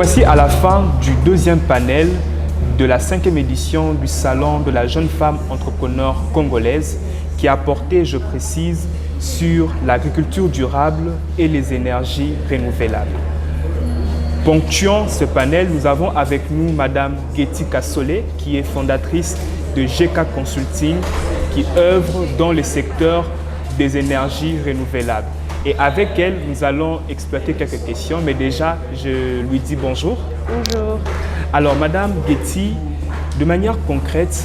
voici à la fin du deuxième panel de la 5e édition du Salon de la jeune femme entrepreneur congolaise qui a porté, je précise, sur l'agriculture durable et les énergies renouvelables. Ponctuant ce panel, nous avons avec nous Madame Getty Kassolé, qui est fondatrice de GK Consulting, qui œuvre dans le secteur des énergies renouvelables. Et avec elle, nous allons exploiter quelques questions, mais déjà, je lui dis bonjour. Bonjour. Alors, Madame Getty, de manière concrète,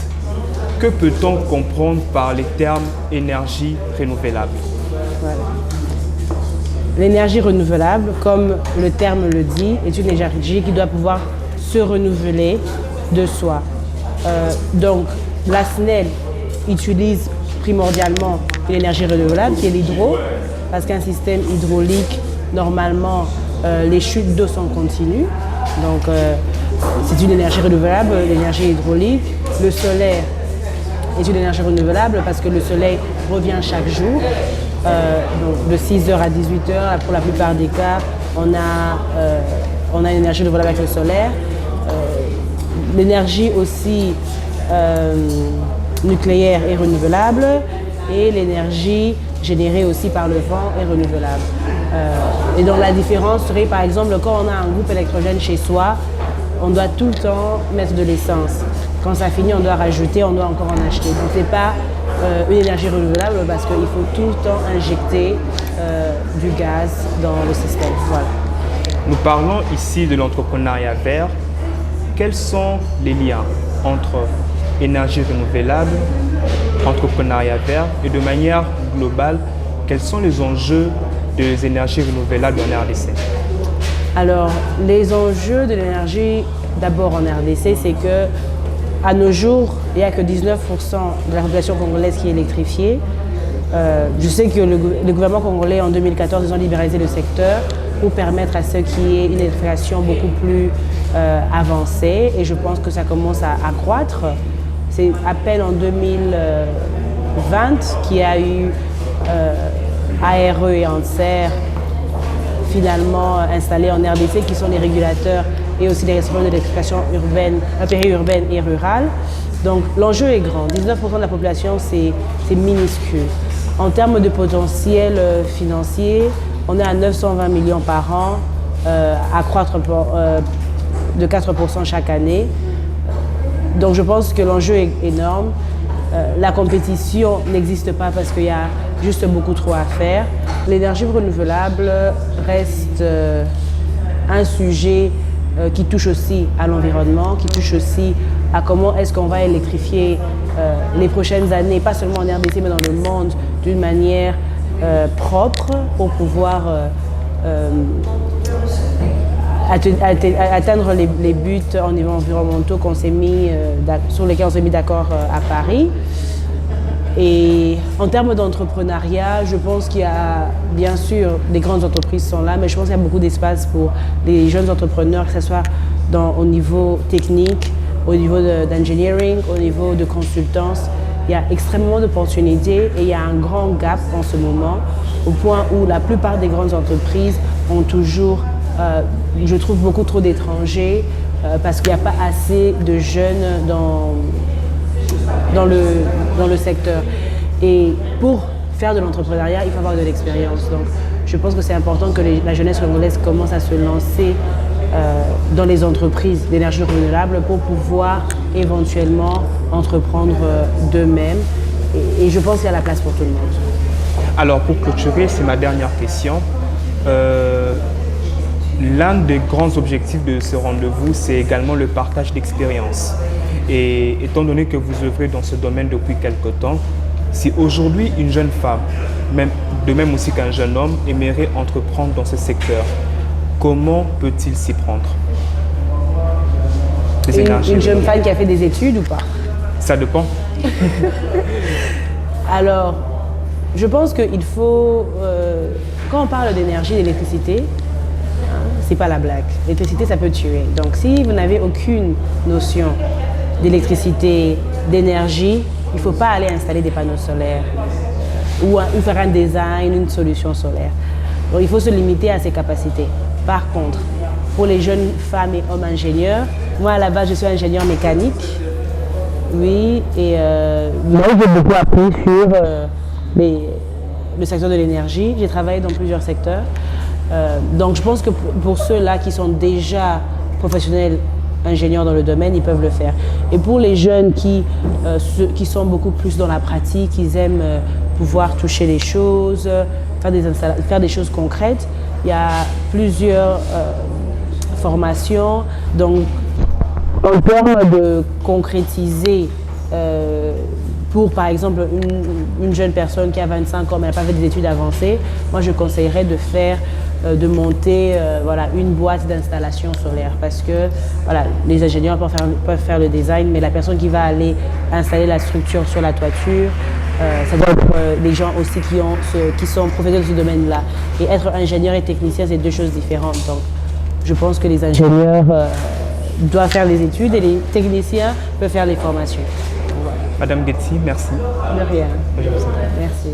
que peut-on comprendre par les termes énergie renouvelable? Voilà. L'énergie renouvelable, comme le terme le dit, est une énergie qui doit pouvoir se renouveler de soi. Donc, la SNEL utilise primordialement une énergie renouvelable qui est l'hydro, parce qu'un système hydraulique, normalement, les chutes d'eau sont continues. Donc, c'est une énergie renouvelable, l'énergie hydraulique. Le solaire est une énergie renouvelable parce que le soleil revient chaque jour. Donc de 6h à 18h, pour la plupart des cas, on a une énergie renouvelable avec le solaire. L'énergie aussi nucléaire est renouvelable et l'énergie générée aussi par le vent est renouvelable. Et donc la différence serait, par exemple, quand on a un groupe électrogène chez soi, on doit tout le temps mettre de l'essence. Quand ça finit, on doit rajouter, on doit encore en acheter. Donc ce n'est pas une énergie renouvelable parce qu'il faut tout le temps injecter du gaz dans le système. Voilà. Nous parlons ici de l'entrepreneuriat vert. Quels sont les liens entre énergie renouvelable, entrepreneuriat vert et de manière globale, quels sont les enjeux des énergies renouvelables en RDC? Alors, les enjeux de l'énergie, d'abord en RDC, c'est que à nos jours, il n'y a que 19% de la population congolaise qui est électrifiée. Je sais que le gouvernement congolais, en 2014, ils ont libéralisé le secteur pour permettre à ce qu'il y ait une électrification beaucoup plus avancée. Et je pense que ça commence à croître. C'est à peine en 2020 qu'il y a eu ARE et ANSER finalement installés en RDC, qui sont les régulateurs et aussi les responsables de l'électrification urbaine, périurbaine et rurale. Donc l'enjeu est grand. 19% de la population, c'est minuscule. En termes de potentiel financier, on est à 920 millions par an, à croître de 4% chaque année. Donc je pense que l'enjeu est énorme. La compétition n'existe pas parce qu'il y a juste beaucoup trop à faire. L'énergie renouvelable reste un sujet qui touche aussi à l'environnement, qui touche aussi à comment est-ce qu'on va électrifier les prochaines années, pas seulement en RDC mais dans le monde, d'une manière propre pour pouvoir atteindre les buts environnementaux qu'on s'est mis, sur lesquels on s'est mis d'accord à Paris. Et en termes d'entrepreneuriat, je pense qu'il y a, bien sûr, les grandes entreprises sont là, mais je pense qu'il y a beaucoup d'espace pour les jeunes entrepreneurs, que ce soit au niveau technique, au niveau d'engineering, au niveau de consultance. Il y a extrêmement d'opportunités et il y a un grand gap en ce moment, au point où la plupart des grandes entreprises ont toujours, je trouve, beaucoup trop d'étrangers parce qu'il n'y a pas assez de jeunes dans le secteur. Et pour faire de l'entrepreneuriat, il faut avoir de l'expérience. Donc, je pense que c'est important que la jeunesse congolaise commence à se lancer dans les entreprises d'énergie renouvelable pour pouvoir éventuellement entreprendre d'eux-mêmes. Et je pense qu'il y a la place pour tout le monde. Alors, pour clôturer, c'est ma dernière question. L'un des grands objectifs de ce rendez-vous, c'est également le partage d'expérience. Et étant donné que vous œuvrez dans ce domaine depuis quelque temps, si aujourd'hui une jeune femme, de même aussi qu'un jeune homme, aimerait entreprendre dans ce secteur, comment peut-il s'y prendre? Une jeune femme qui a fait des études ou pas? Ça dépend. Alors, je pense qu'il faut, quand on parle d'énergie, d'électricité, c'est pas la blague. L'électricité, ça peut tuer. Donc, si vous n'avez aucune notion d'électricité, d'énergie, il ne faut pas aller installer des panneaux solaires ou faire un design, une solution solaire. Donc, il faut se limiter à ses capacités. Par contre, pour les jeunes femmes et hommes ingénieurs. Moi, à la base, je suis ingénieur mécanique. Oui, et moi, j'ai beaucoup appris sur le secteur de l'énergie. J'ai travaillé dans plusieurs secteurs. Donc, je pense que pour ceux-là qui sont déjà professionnels ingénieurs dans le domaine, ils peuvent le faire. Et pour les jeunes qui sont beaucoup plus dans la pratique, ils aiment pouvoir toucher les choses, faire des choses concrètes, il y a plusieurs formations. Donc, en termes de concrétiser, pour par exemple une jeune personne qui a 25 ans mais n'a pas fait des études avancées, moi je conseillerais de monter voilà, une boîte d'installation solaire parce que voilà, les ingénieurs peuvent faire le design, mais la personne qui va aller installer la structure sur la toiture, ça doit être des gens aussi qui sont professionnels de ce domaine-là. Et être ingénieur et technicien, c'est deux choses différentes. Donc, je pense que les ingénieurs doivent faire les études et les techniciens peuvent faire les formations. Voilà. Madame Getsi, merci. De rien. Merci.